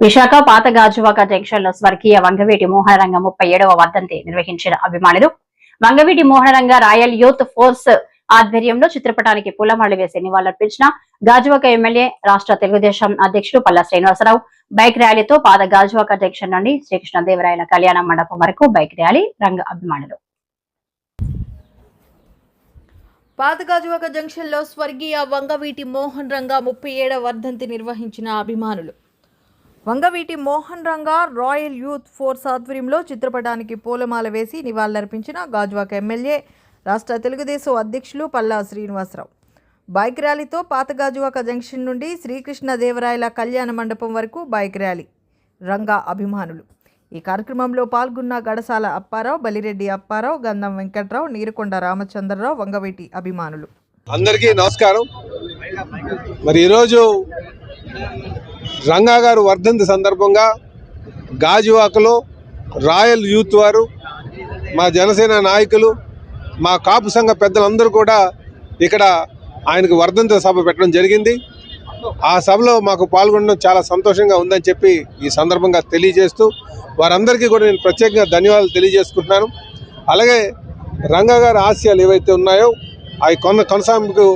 విశాఖ పాత గాజువాక జంక్షన్ లో స్వర్గీయ వంగవీటి మోహనరంగ 37వ వర్ధంతి నిర్వహించిన అభిమానులు Vangaveeti Mohanaranga royal youth force ఆధ్వర్యంలో చిత్రపటానికి పూలమాలలు వేసి నివాళులర్పించిన గాజువాక ఎమ్మెల్యే రాష్ట్ర తెలుగుదేశం అధ్యక్షుడు పల్లా శ్రీనివాసరావు బైక్ ర్యాలీతో పాత గాజువాక జంక్షన్ నుండి శ్రీకృష్ణదేవరాయల కళ్యాణ మండపం వరకు బైక్ ర్యాలీ రంగ అభిమానులు. పాత గాజువాక జంక్షన్ లో స్వర్గీయ వంగవీటి మోహన్ రంగ 37వ వర్ధంతి నిర్వహించిన అభిమానులు వంగవీటి మోహన్ రంగ రాయల్ యూత్ ఫోర్స్ ఆధ్వర్యంలో చిత్రపటానికి పూలమాల వేసి నివాళులర్పించిన గాజువాక ఎమ్మెల్యే రాష్ట్ర తెలుగుదేశం అధ్యక్షులు పల్లా శ్రీనివాసరావు బైక్ ర్యాలీతో పాత గాజువాక జంక్షన్ నుండి శ్రీకృష్ణదేవరాయల కళ్యాణ మండపం వరకు బైక్ ర్యాలీ రంగా అభిమానులు. ఈ కార్యక్రమంలో పాల్గొన్న గడసాల అప్పారావు, బలిరెడ్డి అప్పారావు, గంధం వెంకట్రావు, నీరుకొండ రామచంద్రరావు, వంగవీటి అభిమానులు. అందరికీ నమస్కారం. మరి ఈరోజు రంగా గారు వర్ధంతి సందర్భంగా గాజువాకలో రాయల్ యూత్ వారు, మా జనసేన నాయకులు, మా కాపు సంఘ పెద్దలందరూ కూడా ఇక్కడ ఆయనకు వర్ధంతి సభ పెట్టడం జరిగింది. ఆ సభలో మాకు పాల్గొనడం చాలా సంతోషంగా ఉందని చెప్పి ఈ సందర్భంగా తెలియజేస్తూ వారందరికీ కూడా నేను ప్రత్యేకంగా ధన్యవాదాలు తెలియజేసుకుంటున్నాను. అలాగే రంగా గారి ఆశయాలు ఏవైతే ఉన్నాయో అవి కొనసాగింపుకు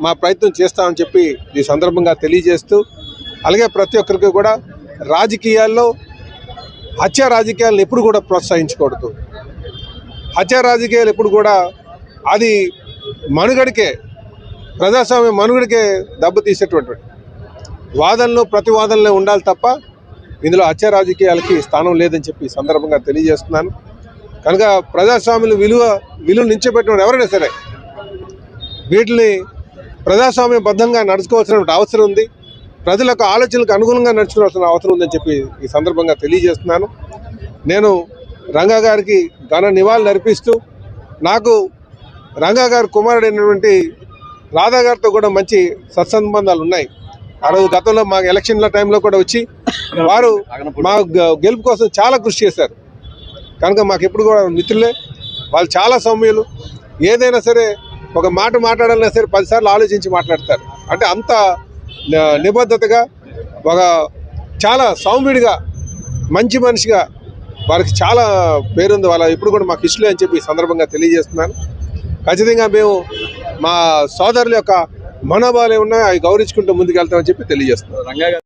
మా ప్రయత్నం చేస్తామని చెప్పి ఈ సందర్భంగా తెలియజేస్తూ, అలాగే ప్రతి ఒక్కరికి కూడా రాజకీయాల్లో హత్య రాజకీయాలను ఎప్పుడు కూడా ప్రోత్సహించకూడదు. హత్య రాజకీయాలు ఎప్పుడు కూడా అది మనుగడికే, ప్రజాస్వామ్య మనుగడికే దెబ్బతీసేటువంటి వాదనలు ప్రతివాదనలే ఉండాలి తప్ప ఇందులో హత్య రాజకీయాలకి స్థానం లేదని చెప్పి ఈ సందర్భంగా తెలియజేస్తున్నాను. కనుక ప్రజాస్వామ్యులు విలువ నిలిచిపెట్టిన ఎవరైనా సరే వీటిని ప్రజాస్వామ్యబద్ధంగా నడుచుకోవాల్సిన అవసరం ఉంది. ప్రజలకు ఆలోచనలకు అనుగుణంగా నడుచుకోవాల్సిన అవసరం ఉందని చెప్పి ఈ సందర్భంగా తెలియజేస్తున్నాను. నేను రంగా గారికి ఘన నివాళులు అర్పిస్తూ, నాకు రంగా గారి కుమారుడైనటువంటి రాధా గారితో కూడా మంచి సత్సంబంధాలు ఉన్నాయి. ఆ రోజు గతంలో మా ఎలక్షన్ల టైంలో కూడా వచ్చి వారు మా గెలుపు కోసం చాలా కృషి చేశారు. కనుక మాకు ఎప్పుడు కూడా మిత్రులే. వాళ్ళు చాలా సౌమ్యులు. ఏదైనా సరే ఒక మాట మాట్లాడాలన్నా సరే 10 సార్లు ఆలోచించి మాట్లాడతారు. అంటే అంత నిబద్ధతగా, ఒక చాలా సౌమ్యుడిగా, మంచి మనిషిగా వారికి చాలా పేరుంది. వాళ్ళ ఇప్పుడు కూడా మాకు ఇష్టలే అని చెప్పి ఈ సందర్భంగా తెలియజేస్తున్నాను. ఖచ్చితంగా మేము మా సోదరుల యొక్క మనోభావాలు ఏమన్నా అవి గౌరవించుకుంటూ ముందుకెళ్తామని చెప్పి తెలియజేస్తున్నాం.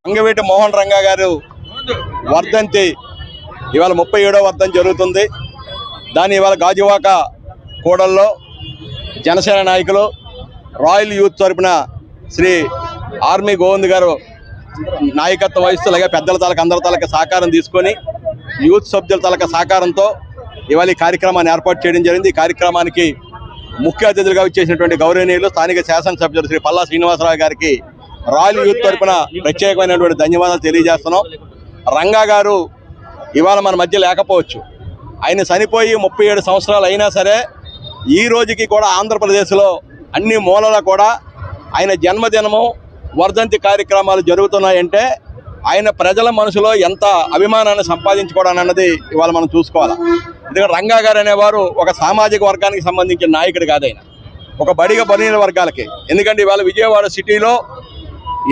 వంగవీటి మోహన్ రంగా గారు వర్ధంతి ఇవాళ 37వ వర్ధంతి జరుగుతుంది. దాన్ని ఇవాళ గాజువాక కూడల్లో జనసేన నాయకులు, రాయల్ యూత్ తరపున శ్రీ ఆర్మీ గోవింద్ గారు నాయకత్వం వహిస్తూ, అలాగే పెద్దల తాలూకు అందరి తాలూకు సహకారం తీసుకొని యూత్ సభ్యుల తాలూకు సహకారంతో ఇవాళ ఈ కార్యక్రమాన్ని ఏర్పాటు చేయడం జరిగింది. ఈ కార్యక్రమానికి ముఖ్య అతిథులుగా వచ్చేసినటువంటి గౌరవనీయులు స్థానిక శాసనసభ్యులు శ్రీ పల్లా శ్రీనివాసరావు గారికి రాయల్ యూత్ తరపున ప్రత్యేకమైనటువంటి ధన్యవాదాలు తెలియజేస్తున్నాం. రంగా గారు ఇవాళ మన మధ్య లేకపోవచ్చు. ఆయన చనిపోయి 37 సంవత్సరాలు అయినా సరే ఈ రోజుకి కూడా ఆంధ్రప్రదేశ్లో అన్ని మూలలా కూడా ఆయన జన్మదినము, వర్ధంతి కార్యక్రమాలు జరుగుతున్నాయంటే ఆయన ప్రజల మనసులో ఎంత అభిమానాన్ని సంపాదించుకోవడం అన్నది ఇవాళ మనం చూసుకోవాలి. ఎందుకంటే రంగా గారు అనేవారు ఒక సామాజిక వర్గానికి సంబంధించిన నాయకుడు కాదు. ఆయన ఒక బలహీన వర్గాలకి. ఎందుకంటే ఇవాళ విజయవాడ సిటీలో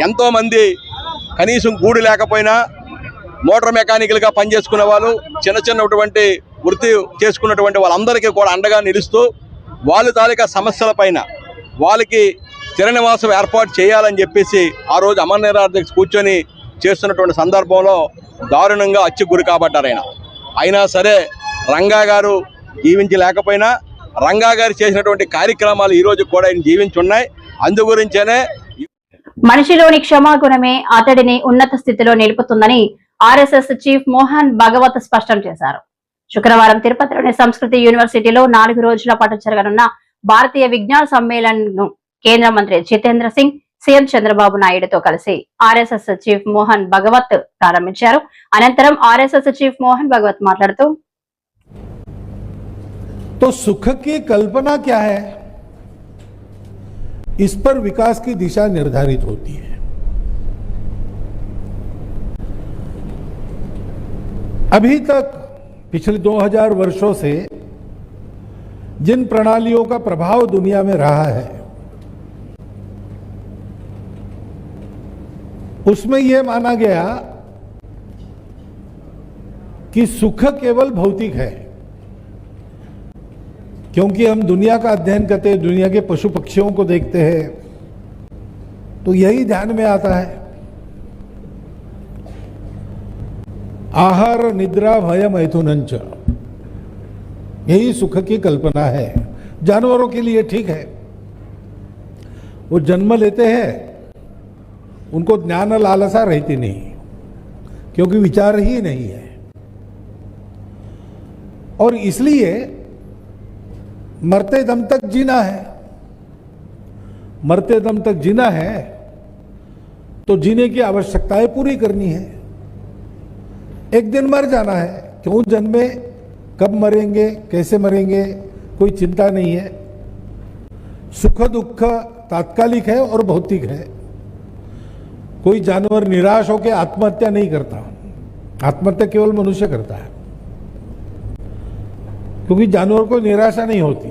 ఎంతోమంది కనీసం గూడు లేకపోయినా మోటార్ మెకానికల్గా పనిచేసుకునే వాళ్ళు, చిన్నటువంటి వృత్తి చేసుకున్నటువంటి వాళ్ళందరికీ కూడా అండగా నిలుస్తూ వాళ్ళ తాలూకా సమస్యలపైన వాళ్ళకి స్థిర నివాసం ఏర్పాటు చేయాలని చెప్పేసి ఆ రోజు అమర నిరాహార కూర్చొని చేస్తున్నటువంటి సందర్భంలో దారుణంగా హత్యకు గురి కాబడ్డారు. అయినా సరే రంగా గారు జీవించి లేకపోయినా రంగా గారు చేసినటువంటి కార్యక్రమాలు ఈ రోజు కూడా ఆయన జీవించి ఉన్నాయి. అందు గురించేనే మనిషిలోని క్షమాగుణమే అతడిని ఉన్నత స్థితిలో నిలుపుతుందని ఆర్ఎస్ఎస్ చీఫ్ మోహన్ భగవత్ స్పష్టం చేశారు. శుక్రవారం తిరుపతిలోని సంస్కృతి యూనివర్సిటీలో 4 రోజుల పాటు జరగనున్న భారతీయ విజ్ఞాన సమ్మేళన్ను కేంద్ర మంత్రి జితేంద్ర సింగ్, సీఎం చంద్రబాబు నాయుడుతో కలిసి ఆర్ఎస్ఎస్ చీఫ్ మోహన్ భగవత్ ప్రారంభించారు. అనంతరం ఆర్ఎస్ఎస్ చీఫ్ మోహన్ భగవత్ మాట్లాడుతూ, तो सुख की कल्पना क्या है, इस पर विकास की दिशा निर्धारित होती है। अभी तक पिछले 2000 वर्षों से जिन प्रणालियों का प्रभाव दुनिया में रहा है उसमें यह माना गया कि सुख केवल भौतिक है, क्योंकि हम दुनिया का अध्ययन करते हैं, दुनिया के पशु पक्षियों को देखते हैं, तो यही ध्यान में आता है। आहार निद्रा भय मैथुनंच, यही सुख की कल्पना है। जानवरों के लिए ठीक है, वो जन्म लेते हैं, उनको ज्ञान लालसा रहती नहीं, क्योंकि विचार ही नहीं है, और इसलिए मरते दम तक जीना है। मरते दम तक जीना है तो जीने की आवश्यकताएं पूरी करनी है। एक दिन मर जाना है, क्यों जन्मे, कब मरेंगे, कैसे मरेंगे, कोई चिंता नहीं है। सुख दुख तात्कालिक है और भौतिक है। कोई जानवर निराश होकर आत्महत्या नहीं करता, आत्महत्या केवल मनुष्य करता है, क्योंकि जानवर को निराशा नहीं होती।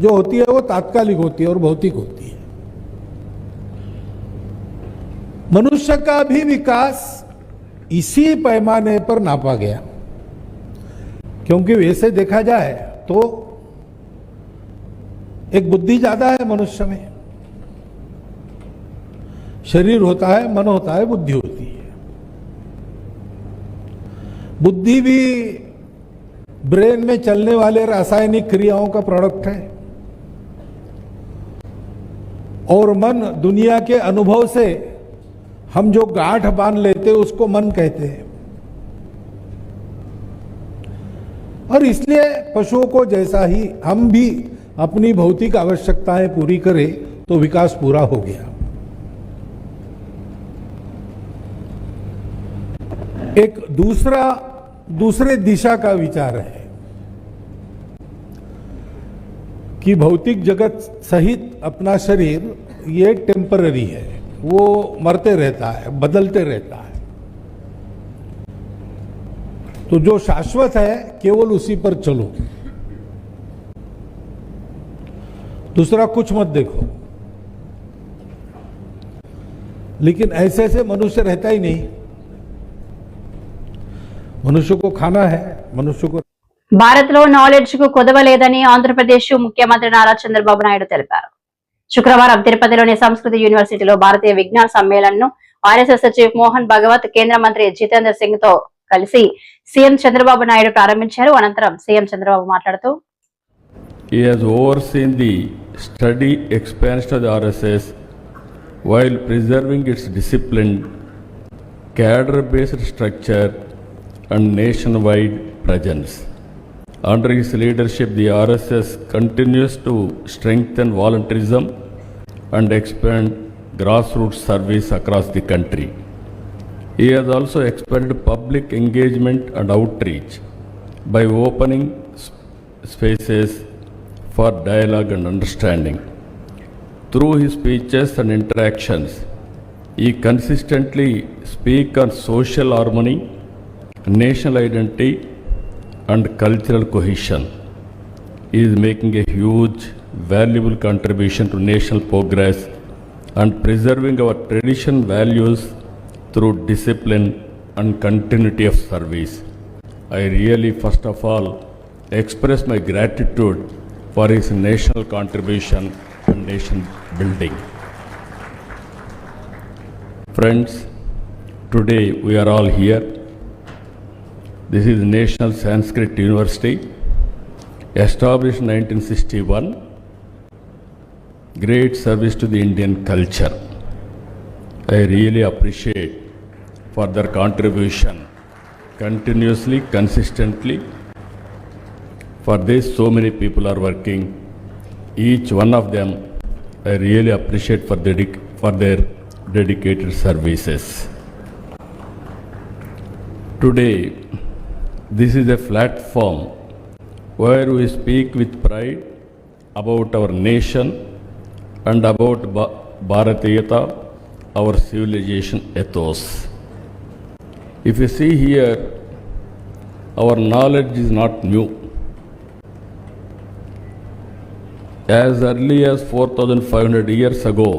जो होती है वो तात्कालिक होती है और भौतिक होती है। मनुष्य का भी विकास इसी पैमाने पर नापा गया, क्योंकि वैसे देखा जाए तो एक बुद्धि ज्यादा है मनुष्य में। शरीर होता है, मन होता है, बुद्धि होती है। बुद्धि भी ब्रेन में चलने वाले रासायनिक क्रियाओं का प्रोडक्ट है, और मन दुनिया के अनुभव से हम जो गांठ बांध लेते हैं उसको मन कहते हैं। और इसलिए पशुओं को जैसा ही हम भी अपनी भौतिक आवश्यकताएं पूरी करें तो विकास पूरा हो गया। एक दूसरे दिशा का विचार है कि भौतिक जगत सहित अपना शरीर ये टेम्पररी है, वो मरते रहता है, बदलते रहता है। तो जो शाश्वत है केवल उसी पर चलो, दूसरा कुछ मत देखो। लेकिन ऐसे मनुष्य रहता ही नहीं। मनुष्य को खाना है, मनुष्य को భారత్లో నాలెడ్జ్ కు కొదవలేదని ఆంధ్రప్రదేశ్ ముఖ్యమంత్రి నారా చంద్రబాబు నాయుడు తెలిపారు. శుక్రవారం తిరుపతిలోని సంస్కృతి యూనివర్సిటీలో భారతీయ విజ్ఞాన సమ్మేళన్ను ఆర్ఎస్ఎస్ చీఫ్ మోహన్ భగవత్ కేంద్ర మంత్రి జితేంద్ర సింగ్ తో కలిసి సీఎం చంద్రబాబు నాయుడు ప్రారంభించారు. అనంతరం సీఎం చంద్రబాబు మాట్లాడుతూ He has overseen the steady expansion of the RSS while preserving its disciplined, cadre-based structure and nationwide presence. Under his leadership, the RSS continues to strengthen volunteerism and expand grassroots service across the country. He has also expanded public engagement and outreach by opening spaces for dialogue and understanding. Through his speeches and interactions, he consistently speaks on social harmony, national identity, and cultural cohesion. He is making a huge, valuable contribution to national progress and preserving our tradition values through discipline and continuity of service. I really, first of all, express my gratitude for his national contribution and nation building. Friends, today we are all here. This is National Sanskrit University, established in 1961. Great service to the Indian culture. I really appreciate for their contribution continuously, consistently. For this, so many people are working. Each one of them, I really appreciate for their dedicated services. Today, this is a platform where we speak with pride about our nation and about Bharatiyata, our civilization ethos. If you see here, our knowledge is not new. As early as 4,500 years ago,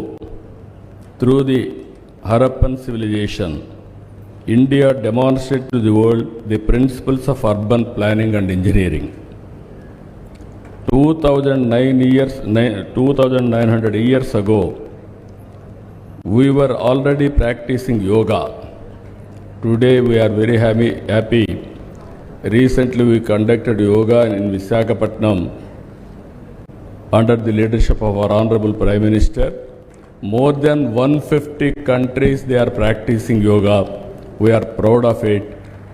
through the Harappan civilization, India demonstrated to the world the principles of urban planning and engineering. 2,900 years ago, we were already practicing yoga. Today we are very happy. Recently we conducted yoga in Visakhapatnam under the leadership of our Honorable Prime Minister. More than 150 countries they are practicing yoga. We are proud of it.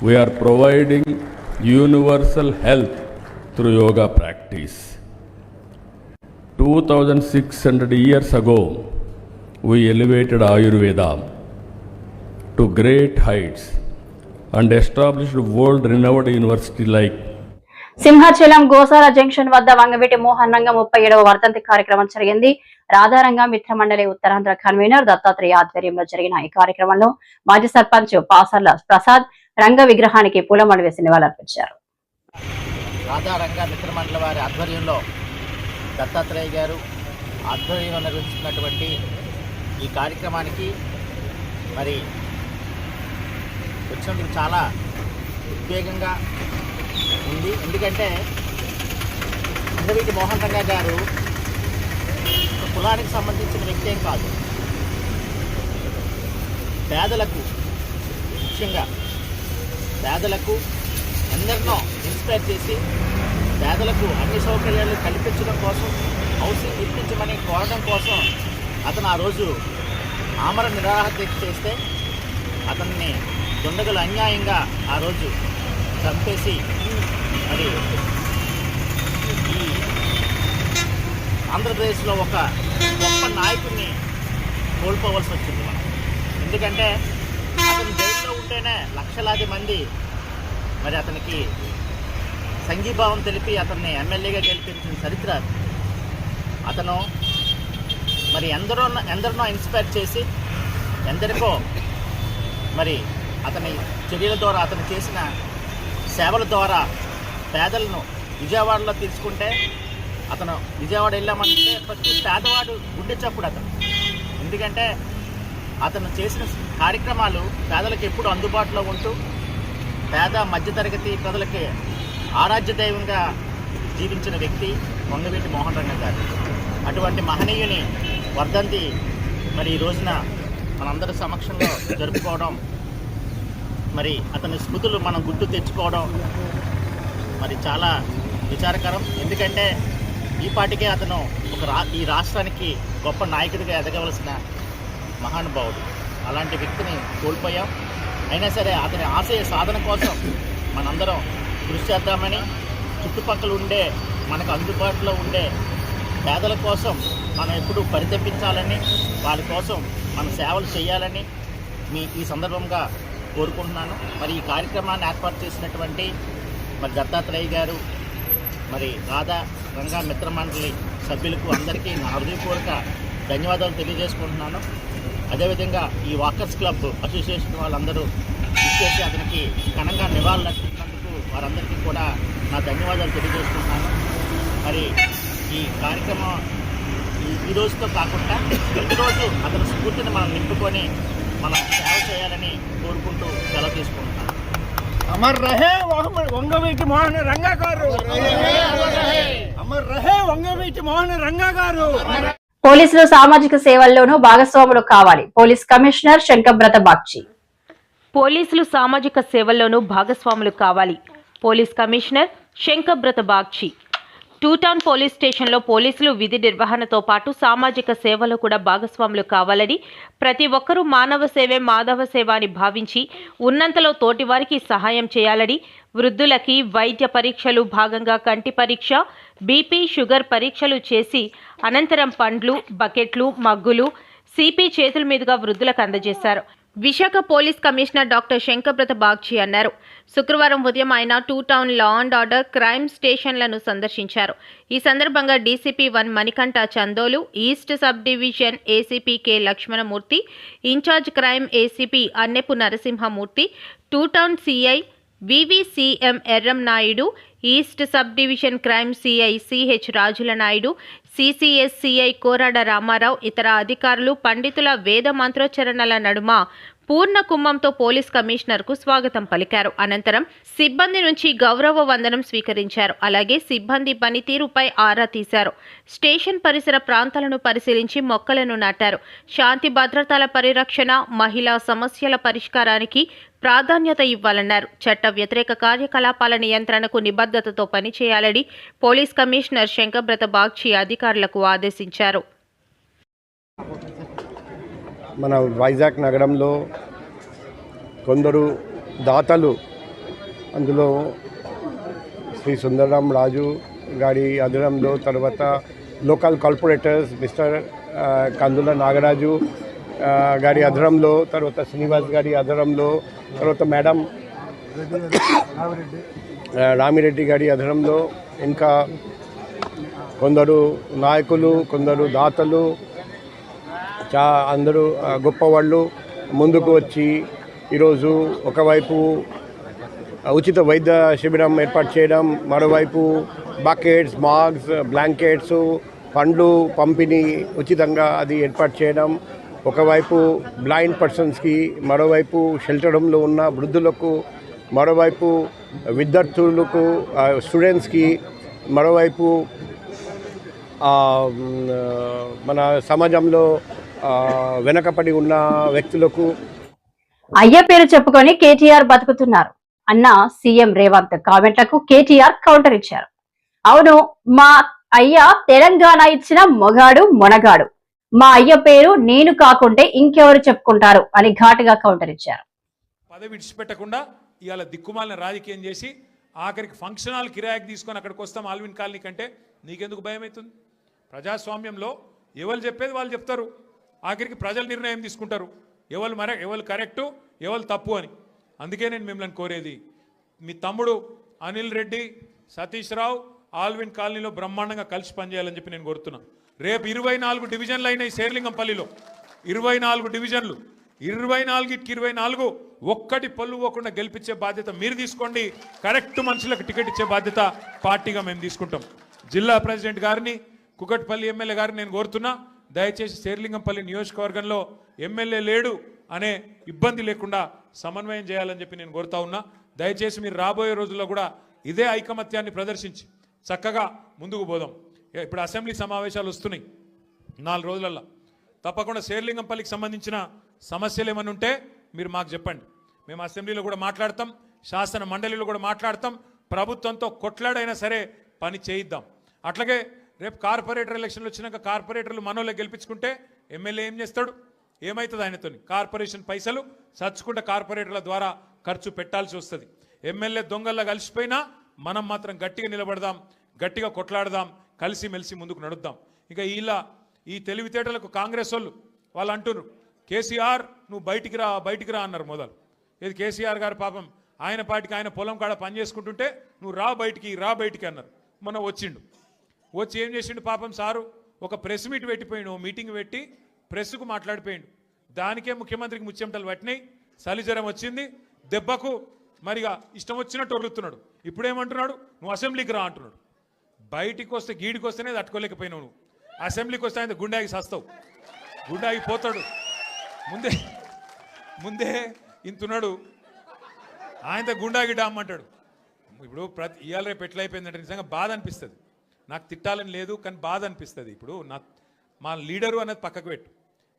We are providing universal health through yoga practice. 2,600 years ago, we elevated Ayurveda to great heights and established world-renowned university like Simhachalam Gosala junction వద్ద వంగవీటి మోహన్ రంగ 37వ వర్ధంతి కార్యక్రమం జరిగింది. Radharanga మిత్రమండలి Uttarandhra convener Dattatreya ఆధ్వర్యంలో జరిగిన ఈ కార్యక్రమంలో మాజీ సర్పంచ్ పాసర్ల ప్రసాద్ రంగ విగ్రహానికి పూలమాల వేసి నివాళులర్పించారు. రాధారంగ మిత్రమండలి వారి ఆధ్వర్యంలో దత్తాత్రేయ గారు ఆధ్వర్యంలో నిర్వహిస్తున్నటువంటి ఈ కార్యక్రమానికి మరి వచ్చినందుకు చాలా ఉద్వేగంగా ఉంది. ఎందుకంటే వంగవీటి మోహన్ రంగ గారు కులానికి సంబంధించిన వ్యక్తి ఏం కాదు. పేదలకు, ముఖ్యంగా పేదలకు అందరినో ఇన్స్పైర్ చేసి పేదలకు అన్ని సౌకర్యాలు కల్పించడం కోసం, హౌసింగ్ ఇప్పించమని కోరడం కోసం అతను ఆ రోజు ఆమరణ నిరాహార దీక్ష చేస్తే అతన్ని దుండగులు అన్యాయంగా ఆ రోజు చంపేసి మరి ఈ ఆంధ్రప్రదేశ్లో ఒక గొప్ప నాయకుడిని కోల్పోవలసి వచ్చింది మనం. ఎందుకంటే అతను జైల్లో ఉంటేనే లక్షలాది మంది మరి అతనికి సంఘీభావం తెలిపి అతన్ని ఎమ్మెల్యేగా గెలిపించిన చరిత్ర. అతను మరి ఎందరినో ఇన్స్పైర్ చేసి ఎందరికో మరి అతని చర్యల ద్వారా, అతను చేసిన సేవల ద్వారా పేదలను విజయవాడలో తీసుకుంటే, అతను విజయవాడ వెళ్ళామంటే ప్రతి పేదవాడు గుండె చప్పుడు అతను. ఎందుకంటే అతను చేసిన కార్యక్రమాలు పేదలకు ఎప్పుడు అందుబాటులో ఉంటూ పేద మధ్యతరగతి ప్రజలకి ఆరాధ్య దైవంగా జీవించిన వ్యక్తి వంగవీటి మోహన్ రంగ గారు. అటువంటి మహనీయుని వర్ధంతి మరి ఈ రోజున మనందరి సమక్షంలో జరుపుకోవడం, మరి అతని స్మృతులు మనం గుర్తు తెచ్చుకోవడం మరి చాలా విచారకరం. ఎందుకంటే ఈ పాటికే అతను ఈ రాష్ట్రానికి గొప్ప నాయకుడిగా ఎదగవలసిన మహానుభావుడు. అలాంటి వ్యక్తిని కోల్పోయాం. అయినా సరే అతని ఆశయ సాధన కోసం మనందరం కృషి చేద్దామని, చుట్టుపక్కల ఉండే మనకు అందుబాటులో ఉండే పేదల కోసం మనం ఎప్పుడూ పరితపించాలని, వారి కోసం మన సేవలు చేయాలని ఈ సందర్భంగా కోరుకుంటున్నాను. మరి ఈ కార్యక్రమాన్ని ఏర్పాటు చేసినటువంటి మరి దత్తాత్రేయ గారు, మరి రాధా రంగా మిత్రమండలి సభ్యులకు అందరికీ నా హృదయపూర్వక ధన్యవాదాలు తెలియజేసుకుంటున్నాను. అదేవిధంగా ఈ వాకర్స్ క్లబ్ అసోసియేషన్ వాళ్ళందరూ ఇచ్చేసి అతనికి ఘనంగా నివాళులు అర్పించినందుకు వారందరికీ కూడా నా ధన్యవాదాలు తెలియజేసుకుంటున్నాను. మరి ఈ కార్యక్రమం ఈ రోజుతో కాకుండా ప్రతిరోజు అతని స్ఫూర్తిని మనం నింపుకొని మనం సేవ చేయాలని కోరుకుంటూ సెలవు తీసుకుంటున్నాను. అమర్ రహే వంగవీటి మోహన్ రంగా గారు, అమర్ రహే వంగవీటి మోహన్ రంగా గారు. పోలీసులు సామాజిక సేవల్లోనూ భాగస్వాములు కావాలి. Police commissioner Shankhabrata Bagchi. పోలీసులు సామాజిక సేవల్లోనూ భాగస్వాములు కావాలి. Police commissioner Shankhabrata Bagchi. Two town police స్టేషన్లో పోలీసులు విధి నిర్వహణతో పాటు సామాజిక సేవలో కూడా భాగస్వాములు కావాలని, ప్రతి ఒక్కరూ మానవ సేవే మాధవ సేవ అని భావించి ఉన్నంతలో తోటివారికి సహాయం చేయాలని, వృద్ధులకి వైద్య పరీక్షలు భాగంగా కంటి పరీక్ష, బీపీ, షుగర్ పరీక్షలు చేసి అనంతరం పండ్లు, బకెట్లు, మగ్గులు సిపి చేతుల మీదుగా వృద్ధులకు అందజేశారు. Visakha police commissioner doctor Shankhabrata Bagchi అన్నారు. శుక్రవారం ఉదయం ఆయన two town law and order crime స్టేషన్లను సందర్శించారు. ఈ సందర్భంగా DCP 1 Manikanta Chandolu, east sub division ACP K Lakshmanamurthy, incharge crime ACP Annepu Narasimhamurthy, two town CI VVCM Erram Naidu, east sub division crime CI CH Rajula Naidu, CCS CI Korada Ramarao, ఇతర అధికారులు పండితుల వేద మంత్రోచ్చరణల నడుమ పూర్ణ కుంభంతో పోలీస్ కమిషనర్కు స్వాగతం పలికారు. అనంతరం సిబ్బంది నుంచి గౌరవ వందనం స్వీకరించారు. అలాగే సిబ్బంది పనితీరుపై ఆరా తీశారు. స్టేషన్ పరిసర ప్రాంతాలను పరిశీలించి మొక్కలను నాటారు. శాంతి భద్రతల పరిరక్షణ, మహిళా సమస్యల పరిష్కారానికి ప్రాధాన్యత ఇవ్వాలన్నారు. చట్ట వ్యతిరేక కార్యకలాపాల నియంత్రణకు నిబద్ధతతో పనిచేయాలని పోలీస్ కమిషనర్ శంకబ్రత బాగ్చి అధికారులకు ఆదేశించారు. మన వైజాగ్ నగరంలో కొందరు దాతలు, అందులో శ్రీ సుందరరాం రాజు గారి ఆధ్వర్యంలో, తర్వాత లోకల్ కార్పొరేటర్స్ మిస్టర్ కందుల నాగరాజు గారి ఆధ్వర్యంలో, తర్వాత శ్రీనివాస్ గారి ఆధ్వర్యంలో, తర్వాత మేడం రామిరెడ్డి గారి ఆధ్వర్యంలో, ఇంకా కొందరు నాయకులు, కొందరు దాతలు, అందరూ గొప్పవాళ్ళు ముందుకు వచ్చి ఈరోజు ఒకవైపు ఉచిత వైద్య శిబిరం ఏర్పాటు చేయడం, మరోవైపు బకెట్స్, మాస్క్స్, బ్లాంకెట్స్, పండ్లు పంపిణీ ఉచితంగా అది ఏర్పాటు చేయడం, ఒకవైపు బ్లైండ్ పర్సన్స్కి, మరోవైపు షెల్టర్ హోమ్లో ఉన్న వృద్ధులకు, మరోవైపు విద్యార్థులకు, స్టూడెంట్స్కి, మరోవైపు మన సమాజంలో వెనకపడి ఉన్న వ్యక్తులకు. అయ్య పేరు చెప్పుకొని కేటీఆర్ బతుకుతున్నారు అన్న సీఎం రేవంత్ కామెంట్లకు కేటీఆర్ కౌంటర్ ఇచ్చారు. అవును, మా అయ్య తెలంగాణ ఇచ్చిన మొగాడు మొనగాడు. మా అయ్య పేరు నేను కాకుంటే ఇంకెవరు చెప్పుకుంటారు అని ఘాటుగా కౌంటర్ ఇచ్చారు. పదవి విడిచిపెట్టకుండా ఇవాళ దిక్కుమాలిన రాజకీయం చేసి ఆఖరికి ఫంక్షన్ హాల్ కిరాయికి తీసుకొని అక్కడికి వస్తాం ఆల్విన్ కాలనీ కంటే నీకెందుకు భయం అవుతుంది? ప్రజాస్వామ్యంలో ఎవరు చెప్పేది వాళ్ళు చెప్తారు, ఆఖరికి ప్రజలు నిర్ణయం తీసుకుంటారు ఎవరు కరెక్టు ఎవరు తప్పు అని. అందుకే నేను మిమ్మల్ని కోరేది, మీ తమ్ముడు అనిల్ రెడ్డి, సతీష్ రావు ఆల్విన్ కాలనీలో బ్రహ్మాండంగా కలిసి పనిచేయాలని చెప్పి నేను కోరుతున్నాను. రేపు 24 డివిజన్లు అయినాయి శేర్లింగంపల్లిలో, 24 డివిజన్లు, 24 ఒక్కటి పళ్ళు పోకుండా గెలిపించే బాధ్యత మీరు తీసుకోండి. కరెక్ట్ మనుషులకు టికెట్ ఇచ్చే బాధ్యత పార్టీగా మేము తీసుకుంటాం. జిల్లా ప్రెసిడెంట్ గారిని, కుకట్పల్లి ఎమ్మెల్యే గారిని నేను కోరుతున్నా, దయచేసి శేర్లింగంపల్లి నియోజకవర్గంలో ఎమ్మెల్యే లేడు అనే ఇబ్బంది లేకుండా సమన్వయం చేయాలని చెప్పి నేను కోరుతా ఉన్నా. దయచేసి మీరు రాబోయే రోజుల్లో కూడా ఇదే ఐకమత్యాన్ని ప్రదర్శించి చక్కగా ముందుకు పోదాం. ఇప్పుడు అసెంబ్లీ సమావేశాలు వస్తున్నాయి 4 రోజులల్లో. తప్పకుండా శేర్లింగంపల్లికి సంబంధించిన సమస్యలు ఏమైనా ఉంటే మీరు మాకు చెప్పండి. మేము అసెంబ్లీలో కూడా మాట్లాడతాం, శాసన మండలిలో కూడా మాట్లాడతాం. ప్రభుత్వంతో కొట్లాడైనా సరే పని చేయిద్దాం. అట్లాగే రేపు కార్పొరేటర్ ఎలక్షన్లు వచ్చినాక కార్పొరేటర్లు మనోళ్ళే గెలిపించుకుంటే ఎమ్మెల్యే ఏం చేస్తాడు? ఏమవుతుంది ఆయనతో? కార్పొరేషన్ పైసలు చచ్చుకుంటే కార్పొరేటర్ల ద్వారా ఖర్చు పెట్టాల్సి వస్తుంది. ఎమ్మెల్యే దొంగల్లా కలిసిపోయినా మనం మాత్రం గట్టిగా నిలబడదాం, గట్టిగా కొట్లాడదాం, కలిసిమెలిసి ముందుకు నడుద్దాం. ఇక ఈ తెలివితేటలకు కాంగ్రెస్ వాళ్ళు అంటున్నారు, కేసీఆర్ నువ్వు బయటికి రా అన్నారు మొదలు. ఇది కేసీఆర్ గారు పాపం ఆయన పాటికి ఆయన పొలం కాడ పని చేసుకుంటుంటే నువ్వు రా బయటికి అన్నారు. మొన్న వచ్చి ఏం చేసిండు పాపం సారు? ఒక ప్రెస్ మీట్ పెట్టిపోయిండు, మీటింగ్ పెట్టి ప్రెస్కు మాట్లాడిపోయిండు. దానికే ముఖ్యమంత్రికి ముచ్చెమటలు పట్టినాయి, చలిజ్వరం వచ్చింది, దెబ్బకు మరిగా ఇష్టం వచ్చినట్టు వదులుతున్నాడు. ఇప్పుడేమంటున్నాడు? నువ్వు అసెంబ్లీకి రా అంటున్నాడు. బయటికి వస్తే గీడికి వస్తేనే తట్టుకోలేకపోయినావు నువ్వు. అసెంబ్లీకి వస్తే ఆయన గుండాకి సస్తావు, గుండాకి పోతాడు. ముందే ఇంతున్నాడు, ఆయనతో గుండాకి డామ్మంటాడు. ఇప్పుడు ఇవాళ రేపు ఎట్లయిపోయిందంటే నిజంగా బాధ అనిపిస్తుంది. నాకు తిట్టాలని లేదు, కానీ బాధ అనిపిస్తుంది. ఇప్పుడు మా లీడరు అన్నది పక్కకు పెట్టు,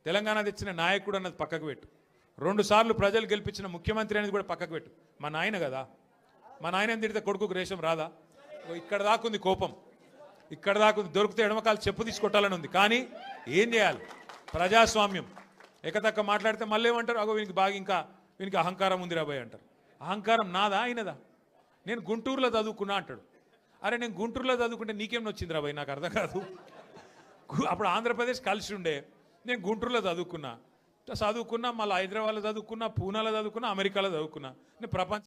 తెలంగాణ తెచ్చిన నాయకుడు అన్నది పక్కకు పెట్టు, 2 సార్లు ప్రజలు గెలిపించిన ముఖ్యమంత్రి అనేది కూడా పక్కకు పెట్టు. మా నాయన కదా, మా నాయన తిడితే కొడుకుకు రేషం రాదా? ఇక్కడ దాకుంది కోపం, ఇక్కడ దాకుంది. దొరికితే ఎడమకాలు చెప్పు తీసుకొట్టాలని ఉంది. కానీ ఏం చేయాలి? ప్రజాస్వామ్యం. ఎకతక్క మాట్లాడితే మళ్ళీ ఏమంటారు? అగో వీనికి అహంకారం ఉంది రాబోయ్ అంటారు. అహంకారం నాదా ఆయనదా? నేను గుంటూరులో చదువుకున్నా అంటాడు. అరే నేను గుంటూరులో చదువుకుంటే నీకేం వచ్చింది రాబోయ్? నాకు అర్థం కాదు. అప్పుడు ఆంధ్రప్రదేశ్ కలిసి ఉండే, నేను గుంటూరులో చదువుకున్నా, మళ్ళీ హైదరాబాద్లో చదువుకున్నా, పూనాలో చదువుకున్నా, అమెరికాలో చదువుకున్నా. నేను ప్రపంచ